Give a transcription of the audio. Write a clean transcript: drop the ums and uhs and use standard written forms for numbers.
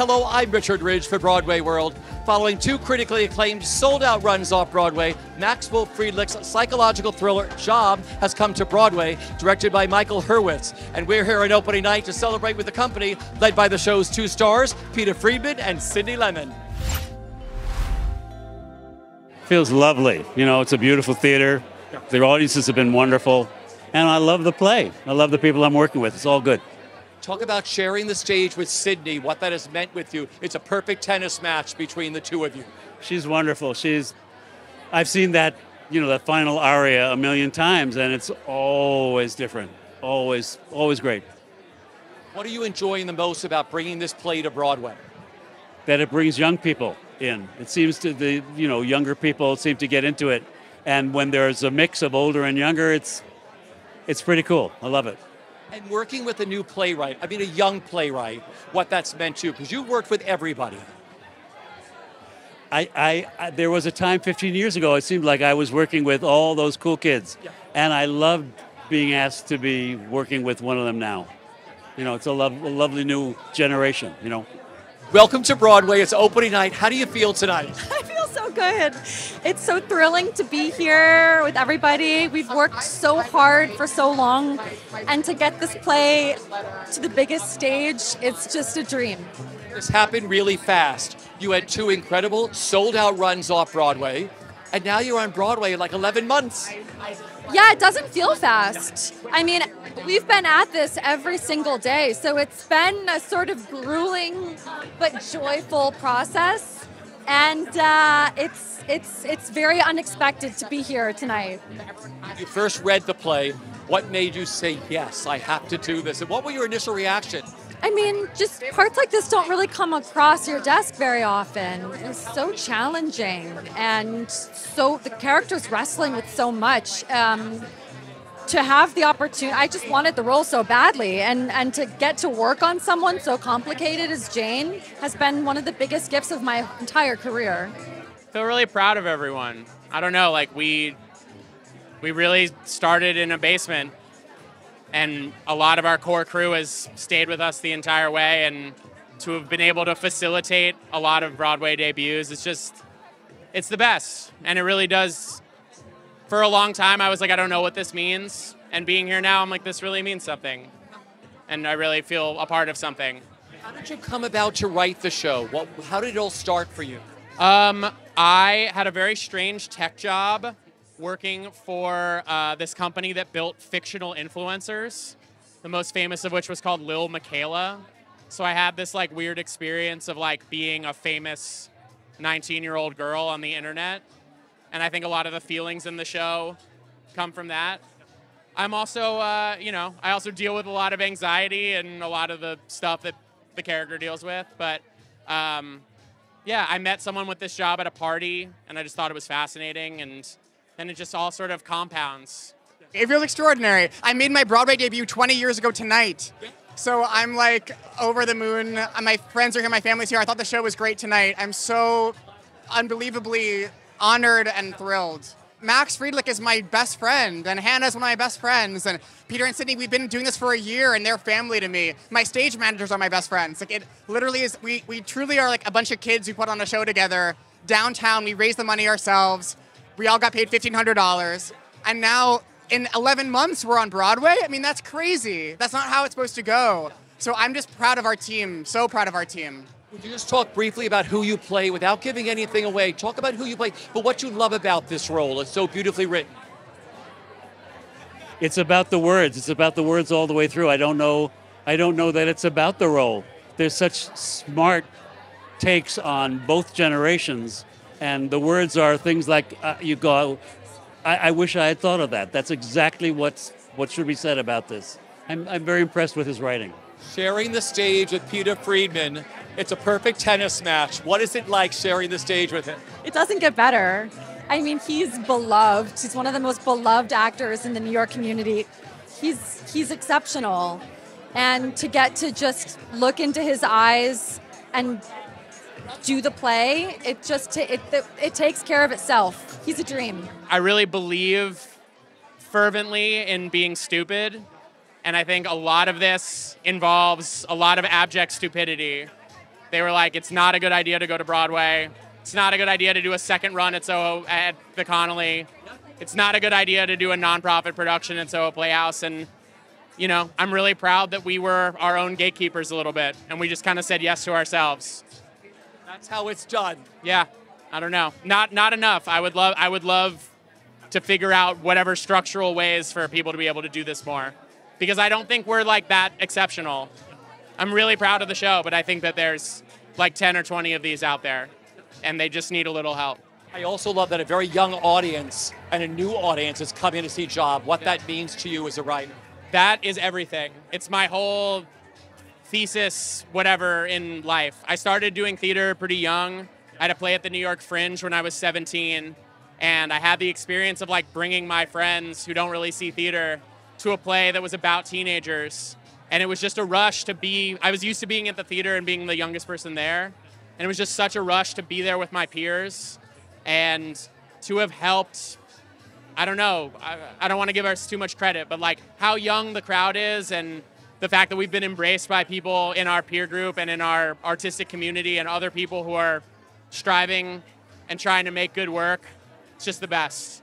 Hello, I'm Richard Ridge for Broadway World. Following two critically acclaimed, sold-out runs off Broadway, Max Wolf Friedlich's psychological thriller, Job, has come to Broadway, directed by Michael Hurwitz. And we're here on opening night to celebrate with the company, led by the show's two stars, Peter Friedman and Cindy Lemon. Feels lovely. You know, it's a beautiful theater. The audiences have been wonderful. And I love the play. I love the people I'm working with. It's all good. Talk about sharing the stage with Sydney, what that has meant with you. It's a perfect tennis match between the two of you. She's wonderful. I've seen that, that final aria a million times, and it's always different. Always great. What are you enjoying the most about bringing this play to Broadway? That it brings young people in. It seems to the, younger people seem to get into it. And when there's a mix of older and younger, it's pretty cool. I love it. And working with a new playwright, a young playwright, what that's meant to you, because you worked with everybody. There was a time 15 years ago, it seemed like I was working with all those cool kids. Yeah. And I loved being asked to be working with one of them now. It's a lovely new generation, Welcome to Broadway. It's opening night. How do you feel tonight? I feel so good. It's so thrilling to be here with everybody. We've worked so hard for so long, and to get this play to the biggest stage, it's just a dream. This happened really fast. You had two incredible sold-out runs off Broadway, and now you're on Broadway in like 11 months. Yeah, it doesn't feel fast. We've been at this every single day, so it's been a sort of grueling but joyful process, and it's very unexpected to be here tonight. You first read the play. What made you say, yes, I have to do this? And what were your initial reaction? Just parts like this don't really come across your desk very often. It's so challenging, and so the character's wrestling with so much. To have the opportunity, I just wanted the role so badly, and to get to work on someone so complicated as Jane has been one of the biggest gifts of my entire career. I feel really proud of everyone. I don't know, we really started in a basement, and a lot of our core crew has stayed with us the entire way, and to have been able to facilitate a lot of Broadway debuts, it's the best. And it really does. For a long time, I was like, I don't know what this means. And being here now, I'm like, this really means something. And I really feel a part of something. How did you come about to write the show? How did it all start for you? I had a very strange tech job working for this company that built fictional influencers, the most famous of which was called Lil Michaela. So I had this weird experience of being a famous 19-year-old girl on the internet. And I think a lot of the feelings in the show come from that. I'm also, I also deal with a lot of anxiety and a lot of the stuff that the character deals with. But yeah, I met someone with this job at a party, and I just thought it was fascinating. And then it just all sort of compounds. It feels extraordinary. I made my Broadway debut 20 years ago tonight. So I'm over the moon. My friends are here, my family's here. I thought the show was great tonight. I'm so unbelievably honored and thrilled. Max Friedlich is my best friend, and Hannah's one of my best friends, and Peter and Sydney, we've been doing this for a year, and they're family to me. My stage managers are my best friends. It literally is, we truly are a bunch of kids who put on a show together. Downtown, we raised the money ourselves. We all got paid $1,500, and now in 11 months we're on Broadway? That's crazy. That's not how it's supposed to go. So I'm just proud of our team, so proud of our team. Would you just talk briefly about who you play without giving anything away? Talk about who you play, but what you love about this role. It's so beautifully written. It's about the words. It's about the words all the way through. I don't know that it's about the role. There's such smart takes on both generations, and the words are things like you go, I wish I had thought of that. That's exactly what should be said about this. I'm very impressed with his writing. Sharing the stage with Peter Friedman. It's a perfect tennis match. What is it like sharing the stage with him? It doesn't get better. He's beloved. He's one of the most beloved actors in the New York community. He's exceptional. And to get to just look into his eyes and do the play, it takes care of itself. He's a dream. I really believe fervently in being stupid. And I think a lot of this involves a lot of abject stupidity. They were like, it's not a good idea to go to Broadway. It's not a good idea to do a second run at Soho at the Connolly. It's not a good idea to do a nonprofit production at Soho Playhouse. And, you know, I'm really proud that we were our own gatekeepers a little bit, and we just kind of said yes to ourselves. That's how it's done. Yeah, I don't know. Not enough. I would love to figure out whatever structural ways for people to be able to do this more, because I don't think we're like that exceptional. I'm really proud of the show, but I think that there's like 10 or 20 of these out there, and they just need a little help. I also love that a very young audience and a new audience is coming to see Job. What that means to you as a writer. That is everything. It's my whole thesis, whatever, in life. I started doing theater pretty young. I had a play at the New York Fringe when I was 17, and I had the experience of like bringing my friends who don't really see theater to a play that was about teenagers. And it was just a rush to be, I was used to being at the theater and being the youngest person there. And it was just such a rush to be there with my peers and to have helped, I don't know, I don't want to give us too much credit, but like how young the crowd is and the fact that we've been embraced by people in our peer group and in our artistic community and other people who are striving and trying to make good work. It's just the best.